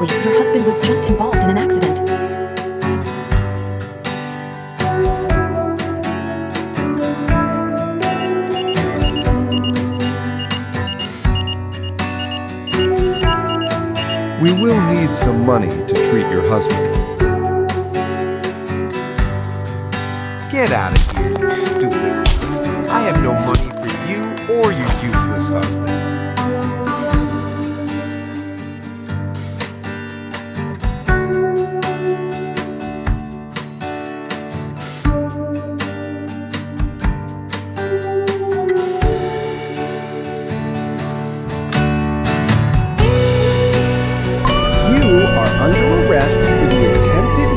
carefully. Your husband was just involved in an accident. We will need some money to treat your husband. Get out of here, you stupid. I have no money for you or your useless husband. You are under arrest for the attempted